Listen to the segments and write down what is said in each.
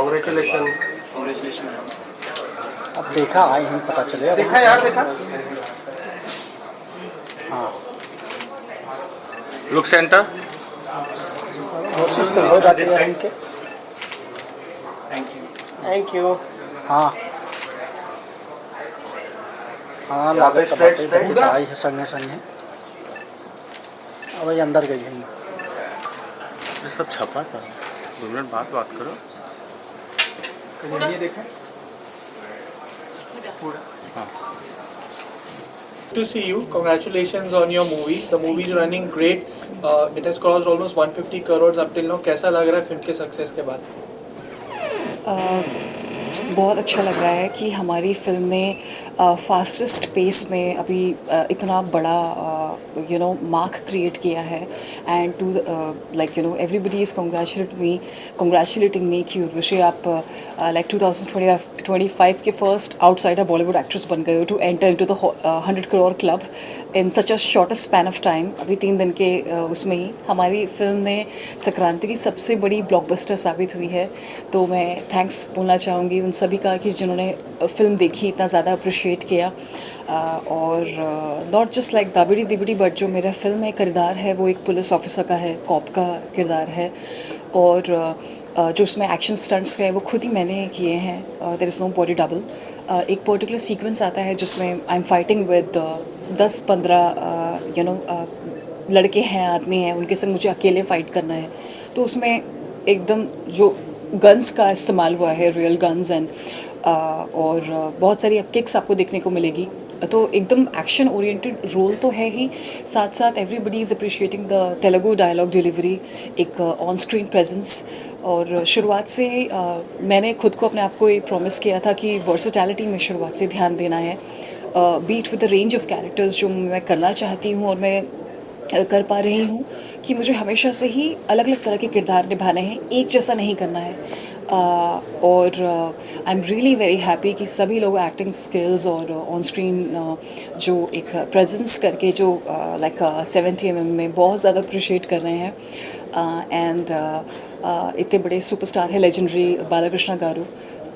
Congratulation. अब देखा आए हैं पता चले। देखा यार, देखा। हाँ, लुक सेंटर। कोशिश तो हो जाती है उनके। Thank you. हाँ हाँ, यहाँ पे लागत straight देखी पूरा? आई है संगे संगे। अब ये अंदर गई है। ये सब छपा था। 2 मिनट बाद बात करो। ये देखा to see you. Congratulations on your movie. The movie is running great. It has crossed almost 150 crores up till now. कैसा लग रहा है फिल्म के सक्सेस के बाद? बहुत अच्छा लग रहा है कि हमारी फिल्म ने फास्टेस्ट पेस में अभी इतना बड़ा मार्क क्रिएट किया है। And to like everybody is congratulating me कि उर्वशी आप लाइक 2025 के फर्स्ट आउटसाइडर बॉलीवुड एक्ट्रेस बन गए हो to enter into the 100 crore club in such a shortest span of time. अभी 3 दिन के उसमें ही हमारी फिल्म ने संक्रांति की सबसे बड़ी ब्लॉकबस्टर साबित हुई है। तो मैं थैंक्स बोलना चाहूँगी उन सभी का कि जिन्होंने फिल्म देखी, इतना ज़्यादा अप्रिशिएट किया। और नॉट जस्ट लाइक दाबिड़ी दिबिड़ी बट जो मेरा फिल्म में किरदार है वो एक पुलिस ऑफिसर का है, कॉप का किरदार है। और जो उसमें एक्शन स्टंट्स हैं वो खुद ही मैंने किए हैं। There is no body double. एक पर्टिकुलर सीक्वेंस आता है जिसमें आई एम फाइटिंग विद 10-15 लड़के हैं, आदमी हैं, उनके संग मुझे अकेले फ़ाइट करना है। तो उसमें एकदम जो गन्स का इस्तेमाल हुआ है, रियल गन्स एंड और बहुत सारी किक्स आपको देखने को मिलेगी। तो एकदम एक्शन ओरिएंटेड रोल तो है ही, साथ साथ everybody is appreciating the Telugu dialogue delivery, एक ऑन स्क्रीन प्रेजेंस। और शुरुआत से मैंने खुद को अपने आप को ये प्रॉमिस किया था कि वर्सेटैलिटी में शुरुआत से ध्यान देना है, beat with the range of characters जो मैं करना चाहती हूँ और मैं कर पा रही हूँ, कि मुझे हमेशा से ही अलग अलग तरह के किरदार निभाने हैं, एक जैसा नहीं करना है। और आई एम रियली वेरी हैप्पी कि सभी लोग एक्टिंग स्किल्स और ऑन स्क्रीन जो एक प्रेजेंस करके जो लाइक 70 mm में बहुत ज़्यादा अप्रिशिएट कर रहे हैं। एंड इतने बड़े सुपरस्टार हैं लेजेंडरी बालाकृष्ण गारू,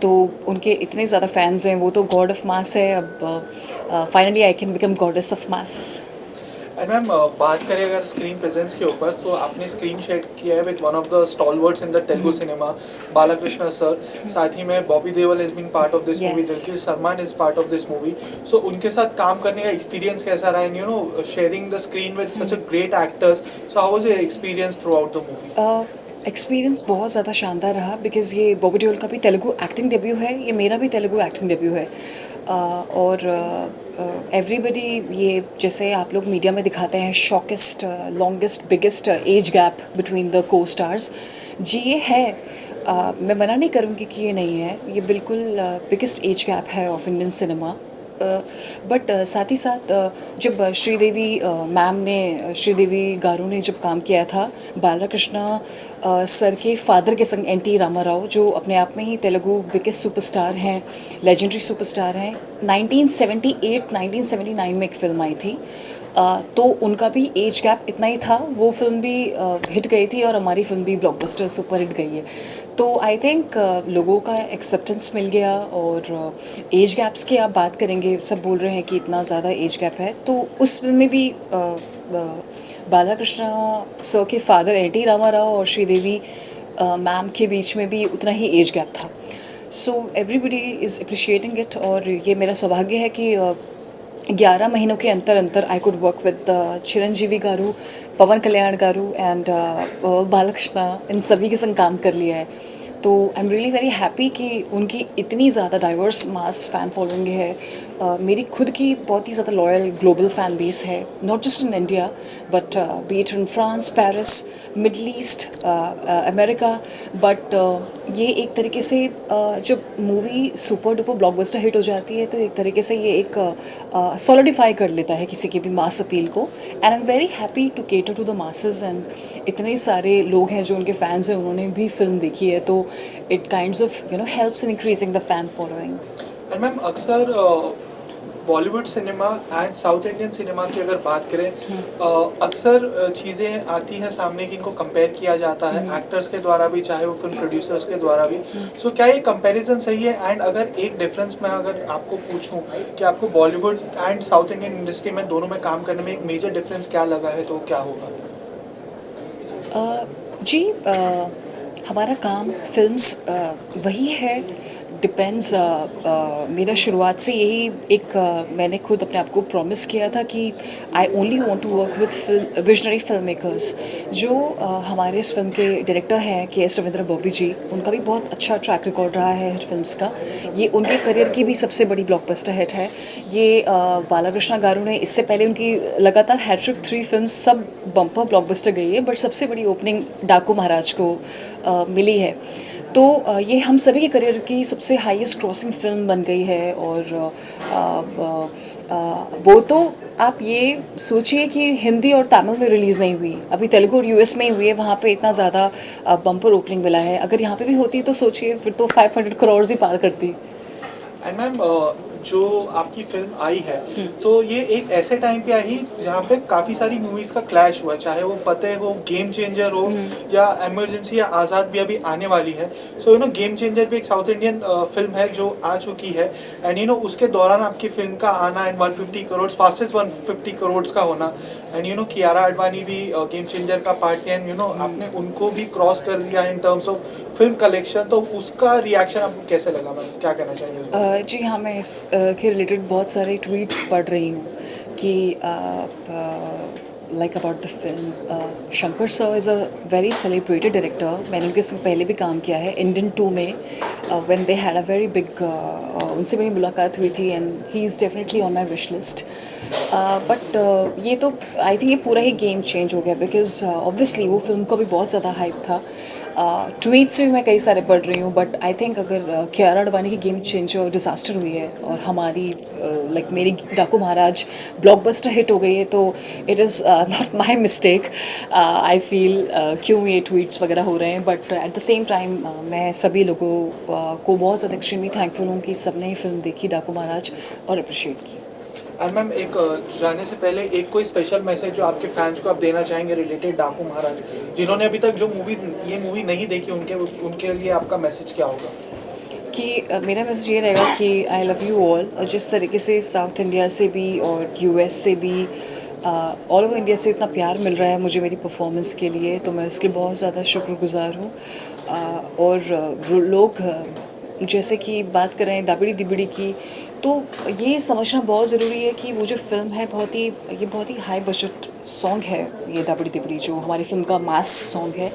तो उनके इतने ज़्यादा फैंस हैं, वो तो गॉड ऑफ मास है। अब finally I can become goddess of mass. And ma'am बात करें अगर स्क्रीन प्रेजेंस के ऊपर, तो आपने स्क्रीन शेयर किया है with one of the stalwarts in the Telugu cinema, Balakrishna sir. साथ ही में Bobby Deol has been part of this movie, Diljit Salman is part of this movie. So उनके साथ काम करने का एक्सपीरियंस कैसा रहा, and sharing the screen with such a great actors, so how was your experience throughout the movie? Experience बहुत ज़्यादा शानदार रहा, बिकॉज़ ये बॉबी देओल का भी तेलुगु एक्टिंग डेब्यू है, ये मेरा भी तेलुगु एक्टिंग डेब्यू है। और एवरीबडी, ये जैसे आप लोग मीडिया में दिखाते हैं showcased, longest, biggest age gap between the costars, जी ये है। मैं मना नहीं करूँगी कि ये नहीं है, ये बिल्कुल बिगेस्ट एज गैप है ऑफ इंडियन सिनेमा। बट साथ ही साथ जब श्रीदेवी मैम ने, श्रीदेवी गारू ने जब काम किया था बालाकृष्ण सर के फादर के संग, एन.टी. रामाराव, जो अपने आप में ही तेलुगु बिगेस्ट सुपरस्टार हैं, लेजेंडरी सुपरस्टार हैं। 1978-1979 में एक फिल्म आई थी, तो उनका भी एज गैप इतना ही था। वो फिल्म भी हिट गई थी और हमारी फिल्म भी ब्लॉकबस्टर सुपर हिट गई है। तो आई थिंक लोगों का एक्सेप्टेंस मिल गया। और एज गैप्स की आप बात करेंगे, सब बोल रहे हैं कि इतना ज़्यादा एज गैप है, तो उस फिल्म में भी बालाकृष्ण सर के फादर एन.टी. रामाराव और श्रीदेवी मैम के बीच में भी उतना ही एज गैप था। So everybody is appreciating it. और ये मेरा सौभाग्य है कि 11 महीनों के अंतर I could work with Chiranjeevi garu, Pawan Kalyan garu and Balakrishna, इन सभी के संग काम कर लिया है। तो I am really very happy कि उनकी इतनी ज़्यादा डाइवर्स मास फ़ैन फॉलोइंग है। मेरी खुद की बहुत ही ज़्यादा लॉयल ग्लोबल फ़ैन बेस है, not just in India but B it in France, Paris, middle east, America. But ये एक तरीके से जब movie super duper blockbuster hit हो जाती है, तो एक तरीके से ये एक सॉलिडिफाई कर लेता है किसी की भी मास अपील को। And I am very happy to cater to the masses. And इतने सारे लोग हैं जो उनके फैंस हैं, उन्होंने भी फिल्म देखी है, तो it kinds of helps in increasing the fan following. And ma'am अक्सर Bollywood cinema and South Indian cinema की अगर बात करें, अक्सर चीज़ें आती हैं सामने कि इनको कंपेयर किया जाता है एक्टर्स के द्वारा भी, चाहे वो फिल्म प्रोड्यूसर्स के द्वारा भी। सो क्या ये कंपैरिजन सही है? एंड अगर एक डिफरेंस मैं अगर आपको पूछूं कि आपको Bollywood and South Indian industry में दोनों में काम करने में एक मेजर डिफरेंस क्या लगा है, तो क्या होगा? जी, हमारा काम फिल्म्स वही है, डिपेंड्स। मेरा शुरुआत से यही एक मैंने खुद अपने आप को प्रॉमिस किया था कि I only want to work with visionary film makers. जो हमारे इस फिल्म के डायरेक्टर हैं के.एस. रविंद्र बॉबी जी, उनका भी बहुत अच्छा ट्रैक रिकॉर्ड रहा है फिल्म्स का। ये उनके करियर की भी सबसे बड़ी ब्लॉकबस्टर हिट है। ये बालाकृष्णा गारू ने इससे पहले उनकी लगातार हैट्रिक 3 फिल्म्स सब बम्पर ब्लॉकबस्टर गई है, बट सबसे बड़ी ओपनिंग डाकू महाराज को मिली है। तो ये हम सभी के करियर की सबसे हाईएस्ट क्रॉसिंग फिल्म बन गई है। और वो तो आप ये सोचिए कि हिंदी और तमिल में रिलीज़ नहीं हुई, अभी तेलुगु और यूएस में ही हुई है, वहाँ पे इतना ज़्यादा बम्पर ओपनिंग मिला है। अगर यहाँ पे भी होती तो सोचिए फिर तो 500 करोड़ ही पार करती। एंड मैम, जो आपकी फिल्म आई है, तो ये एक ऐसे टाइम पे आई जहाँ पे काफ़ी सारी मूवीज़ का क्लैश हुआ, चाहे वो फतेह हो, गेम चेंजर हो, या इमरजेंसी या आज़ाद भी अभी आने वाली है। सो गेम चेंजर भी एक साउथ इंडियन फिल्म है जो आ चुकी है, एंड उसके दौरान आपकी फिल्म का आना एंड 150 करोड़, फास्टेस्ट 150 करोड़ का होना, एंड कियारा आडवाणी भी गेम चेंजर का पार्ट है, एंड आपने उनको भी क्रॉस कर दिया in terms of film collection. तो उसका रिएक्शन आपको कैसे लगा, मैम क्या कहना चाहिए? जी हाँ, मैं इस के रिलेटेड बहुत सारे ट्वीट्स पढ़ रही हूँ कि like about the film. Shankar sir is a very celebrated director. मैंने उनके संग पहले भी काम किया है इंडियन 2 में, when they had a very big, उनसे मेरी मुलाकात हुई थी, and he is definitely on my wish list. But ये तो आई थिंक ये पूरा ही गेम चेंज हो गया, बिकॉज ऑब्वियसली वो फिल्म का भी बहुत ज़्यादा हाइप था। ट्वीट्स भी मैं कई सारे पढ़ रही हूँ, बट आई थिंक अगर कियारा आडवाणी की गेम चेंजर डिज़ास्टर हुई है और हमारी लाइक मेरी डाकू महाराज ब्लॉकबस्टर हिट हो गई है, तो it is not my mistake. I feel क्यों ये ट्वीट्स वगैरह हो रहे हैं, but at the same time मैं सभी लोगों को बहुत ज़्यादा एक्सट्रीमली थैंकफुल हूँ कि सबने ही फिल्म देखी डाकू महाराज और अप्रिशिएट की। एंड मैम, एक जाने से पहले एक कोई स्पेशल मैसेज जो आपके फैंस को आप देना चाहेंगे रिलेटेड डाकू महाराज, जिन्होंने अभी तक जो ये मूवी नहीं देखी, उनके लिए आपका मैसेज क्या होगा? कि मेरा मैसेज ये रहेगा कि आई लव यू ऑल। और जिस तरीके से साउथ इंडिया से भी और यूएस से भी ऑल ओवर इंडिया से इतना प्यार मिल रहा है मुझे मेरी परफॉर्मेंस के लिए, तो मैं उसके बहुत ज़्यादा शुक्रगुजार हूँ। और लोग जैसे कि बात कर रहे हैं दाबड़ी दिबड़ी की, तो ये समझना बहुत ज़रूरी है कि वो जो फिल्म है बहुत ही हाई बजट सॉन्ग है ये दाबड़ी दिबड़ी, जो हमारी फिल्म का मास सॉन्ग है।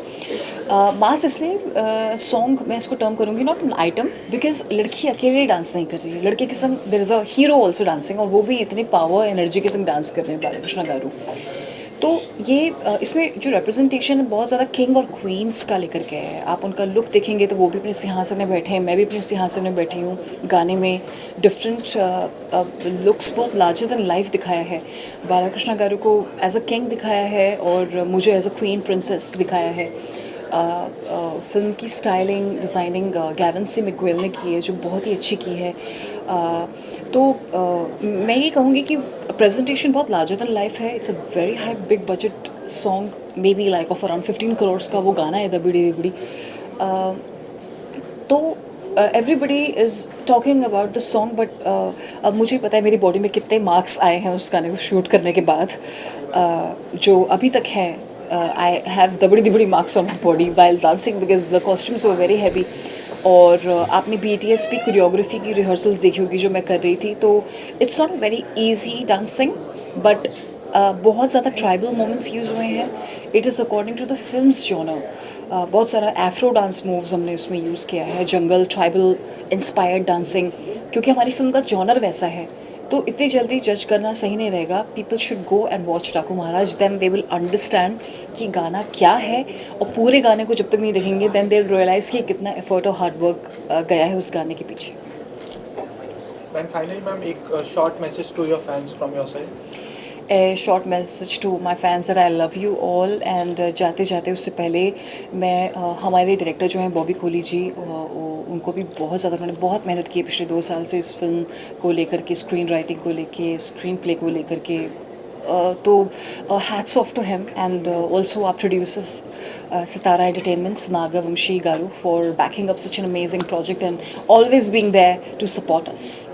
मास इसलिए सॉन्ग मैं इसको टर्म करूँगी नॉट एन आइटम, बिकॉज लड़की अकेले डांस नहीं कर रही है, लड़के के संग there is a hero also dancing, और वो भी इतनी पावर एनर्जी के संग डांस कर रहे हैं, बालाकृष्णा गारू। तो ये इसमें जो रिप्रेजेंटेशन बहुत ज़्यादा किंग और क्वींस का लेकर के है। आप उनका लुक देखेंगे तो वो भी अपने सिंहासन में बैठे हैं, मैं भी अपने सिंहासन में बैठी हूँ। गाने में डिफरेंट लुक्स बहुत लार्जर देन लाइफ दिखाया है। बालाकृष्णा गारू को एज अ किंग दिखाया है और मुझे एज अ क्वीन प्रिंसेस दिखाया है। फिल्म की स्टाइलिंग डिज़ाइनिंग गैवन सी मैकवेल ने की है, जो बहुत ही अच्छी की है। तो मैं ये कहूँगी कि प्रेजेंटेशन बहुत लार्जर देन लाइफ है। It's a very high big budget song, may be like of around 15 crore का वो गाना है दबड़ी दिबड़ी। तो everybody is talking about the song, but अब मुझे पता है मेरी बॉडी में कितने मार्क्स आए हैं उस गाने को शूट करने के बाद, जो अभी तक हैं। आई हैव दबड़ी दिबड़ी marks on my body while dancing, because the costumes were very heavy. और आपने BTS की कोरियोग्राफी की रिहर्सल्स देखी होगी जो मैं कर रही थी, तो it's not very easy dancing, but बहुत ज़्यादा ट्राइबल मोमेंट्स यूज़ हुए हैं। It is according to the films genre. बहुत सारा एफ्रो डांस मूव्स हमने उसमें यूज़ किया है, जंगल ट्राइबल इंस्पायर्ड डांसिंग, क्योंकि हमारी फिल्म का जॉनर वैसा है। तो इतनी जल्दी जज करना सही नहीं रहेगा। People should go and watch डाकू महाराज, देन दे विल अंडरस्टैंड कि गाना क्या है, और पूरे गाने को जब तक नहीं देखेंगे देन दे विल रियलाइज़ कि कितना एफर्ट और हार्डवर्क गया है उस गाने के पीछे। एंड फाइनली मैम, एक short message to your fans from your side. a short message to my fans that I love you all and जाते जाते उससे पहले मैं हमारे डायरेक्टर जो हैं बॉबी कोहली जी उनको भी बहुत ज़्यादा उन्होंने बहुत मेहनत की है पिछले 2 साल से इस फिल्म को लेकर के, स्क्रीन राइटिंग को लेके, स्क्रीन प्ले को लेकर के। तो hats off to him and also our producers Sitara Entertainments, Naga Vamshi Garu for backing up such an amazing project and always being there to support us.